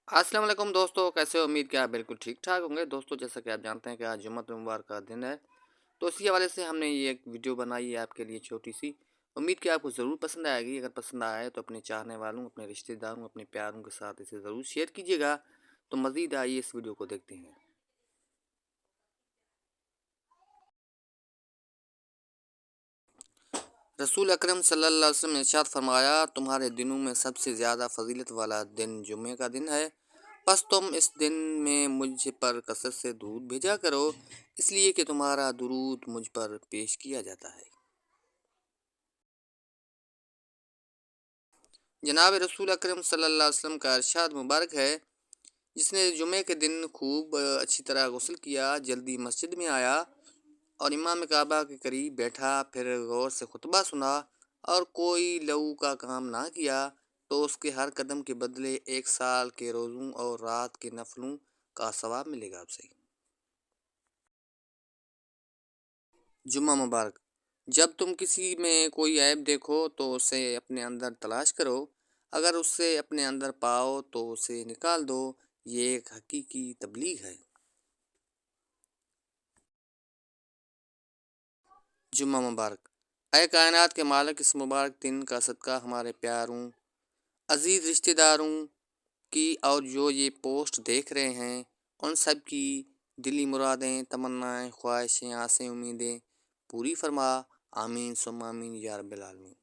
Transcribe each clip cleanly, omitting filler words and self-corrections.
अस्सलाम वालेकुम दोस्तों, कैसे हो? उम्मीद कि आप बिल्कुल ठीक ठाक होंगे। दोस्तों, जैसा कि आप जानते हैं कि आज जुम्मतुल मुबारक का दिन है, तो इसी हवाले से हमने ये एक वीडियो बनाई है आपके लिए छोटी सी। उम्मीद कि आपको ज़रूर पसंद आएगी। अगर पसंद आए तो अपने चाहने वालों, अपने रिश्तेदारों, अपने प्यारों के साथ इसे ज़रूर शेयर कीजिएगा। तो मज़ीद आइए इस वीडियो को देखते हैं। रसूल अकरम सल्लल्लाहु अलैहि वसल्लम ने इरशाद फरमाया, तुम्हारे दिनों में सबसे ज़्यादा फजीलत वाला दिन जुम्मे का दिन है। बस तुम इस दिन में मुझ पर कसरत से दुरूद भेजा करो, इसलिए कि तुम्हारा दुरूद मुझ पर पेश किया जाता है। जनाब रसूल अकरम सल्लल्लाहु अलैहि वसल्लम का इरशाद मुबारक है, जिसने जुमे के दिन खूब अच्छी तरह गुस्ल किया, जल्दी मस्जिद में आया और इमाम काबा के करीब बैठा, फिर गौर से खुतबा सुना और कोई लहू का काम ना किया, तो उसके हर कदम के बदले 1 साल के रोज़ों और रात के नफलों का सवाब मिलेगा आपसे। जुम्मा मुबारक। जब तुम किसी में कोई ऐब देखो तो उसे अपने अंदर तलाश करो, अगर उससे अपने अंदर पाओ तो उसे निकाल दो। ये एक हकीकी तबलीग है। जुम्मा मुबारक। ऐ कायनात के मालिक, इस मुबारक दिन का सदका हमारे प्यारों अजीज़ रिश्तेदारों की और जो ये पोस्ट देख रहे हैं उन सब की दिली मुरादें, तमन्नाएं, ख्वाहिशें, आसें, उम्मीदें पूरी फरमा। आमीन सुम्मा आमीन या रब्बिल आलमीन।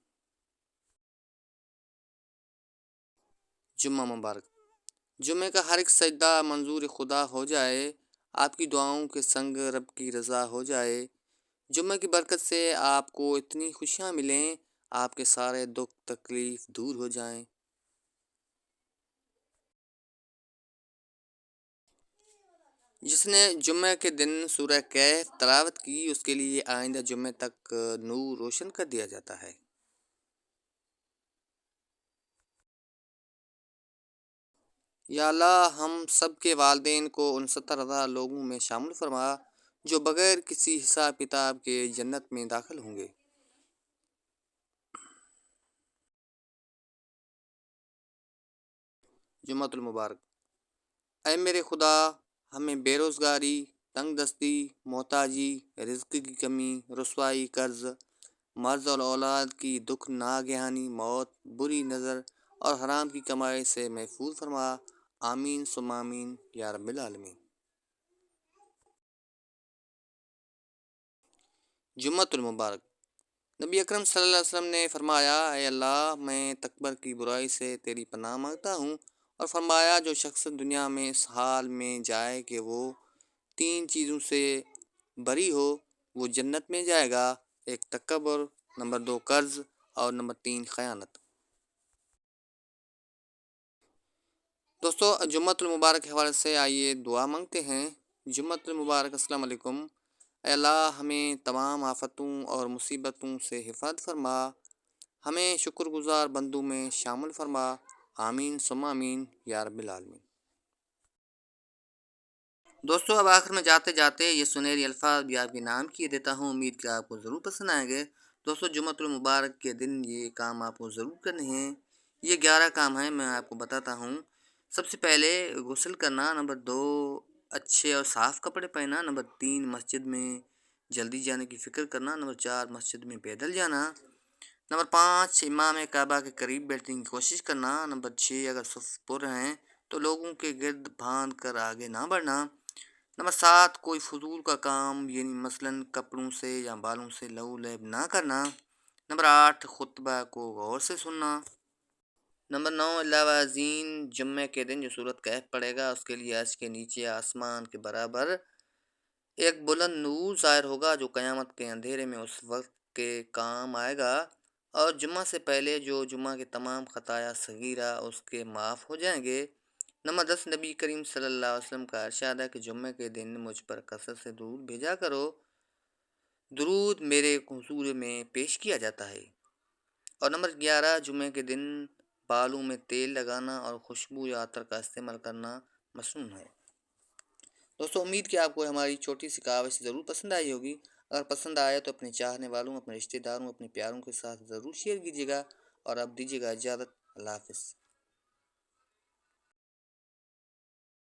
जुम्मा मुबारक। जुम्मे का हर एक सजदा मंजूर खुदा हो जाए, आपकी दुआओं के संग रब की रज़ा हो जाए। जुम्मे की बरकत से आपको इतनी खुशियाँ मिलें, आपके सारे दुख तकलीफ़ दूर हो जाएं। जिसने जुम्मे के दिन सूरह कैफ तलावत की, उसके लिए आइंदा जुम्मे तक नूर रोशन कर दिया जाता है। या अल्लाह, हम सब के वालिदैन को उन 70,000 लोगों में शामिल फरमा जो बग़ैर किसी हिसाब किताब के जन्नत में दाखिल होंगे। जुम्मतुल मुबारक। ऐ मेरे खुदा, हमें बेरोज़गारी, तंगदस्ती, मोहताजी, रिज़्क़ की कमी, रुसवाई, कर्ज़, मर्ज़ और औलाद की दुख, नागहानी मौत, बुरी नज़र और हराम की कमाई से महफूज फरमा। आमीन सुम्मा आमीन या रब्बिल आलमीन। जुम्मतुल मुबारक। नबी अकरम सल्लल्लाहु अलैहि वसल्लम ने फरमाया, ऐ अल्लाह, मैं तकबर की बुराई से तेरी पनाह मांगता हूँ। और फरमाया, जो शख्स दुनिया में इस हाल में जाए कि वो 3 चीज़ों से बरी हो, वो जन्नत में जाएगा। एक तकबर, नंबर 2 कर्ज़ और नंबर 3 ख़यानत। दोस्तों, जुम्मतुल मुबारक के हवाले से आइए दुआ मांगते हैं। जुम्मतुल मुबारक। अस्सलाम वालेकुम। ऐ अल्लाह, हमें तमाम आफ़तों और मुसीबतों से हिफाज़त फरमा, हमें शुक्रगुज़ार बंदों में शामिल फरमा। आमीन सुम्मा आमीन या रब्बिल आलमीन। दोस्तों, अब आखिर में जाते जाते ये सुनहरी अल्फाज भी आपके नाम किए देता हूँ। उम्मीद कि आपको ज़रूर पसंद आएंगे। दोस्तों, जुम्मतुल मुबारक के दिन ये काम आपको ज़रूर करने हैं। ये 11 काम हैं, मैं आपको बताता हूँ। सबसे पहले गुस्ल करना। नंबर 2 अच्छे और साफ़ कपड़े पहनना। नंबर 3 मस्जिद में जल्दी जाने की फ़िक्र करना। नंबर 4 मस्जिद में पैदल जाना। नंबर 5 इमाम काबा के करीब बैठने की कोशिश करना। नंबर 6 अगर सफ़ पुर हैं तो लोगों के गिर्द बांध कर आगे ना बढ़ना। नंबर 7 कोई फ़ुज़ूल का काम, यानी मसलन कपड़ों से या बालों से लहू लहब ना करना। नंबर 8 खुतबा को गौर से सुनना। नंबर 9 लावाज़ीन जुम्मे के दिन जो सूरत कैफ पड़ेगा, उसके लिए अर्श के नीचे आसमान के बराबर एक बुलंद नूर ज़ाहिर होगा, जो क़यामत के अंधेरे में उस वक्त के काम आएगा। और जुम्मा से पहले जो जुम्मा के तमाम ख़ताया सगीरा उसके माफ़ हो जाएंगे। नंबर 10 नबी करीम सल्लल्लाहु अलैहि वसल्लम का इरशाद है कि जुम्मे के दिन मुझ पर कसरत से दुरूद भेजा करो, दुरूद मेरे हुज़ूर में पेश किया जाता है। और नंबर 11 जुम्मे के दिन बालों में तेल लगाना और खुशबू या अतर का इस्तेमाल करना मसनून है। दोस्तों, उम्मीद कि आपको हमारी छोटी सी काविश ज़रूर पसंद आई होगी। अगर पसंद आए तो अपने चाहने वालों, अपने रिश्तेदारों, अपने प्यारों के साथ ज़रूर शेयर कीजिएगा। और अब दीजिएगा इजाज़त। अल्लाह हाफ़िज़।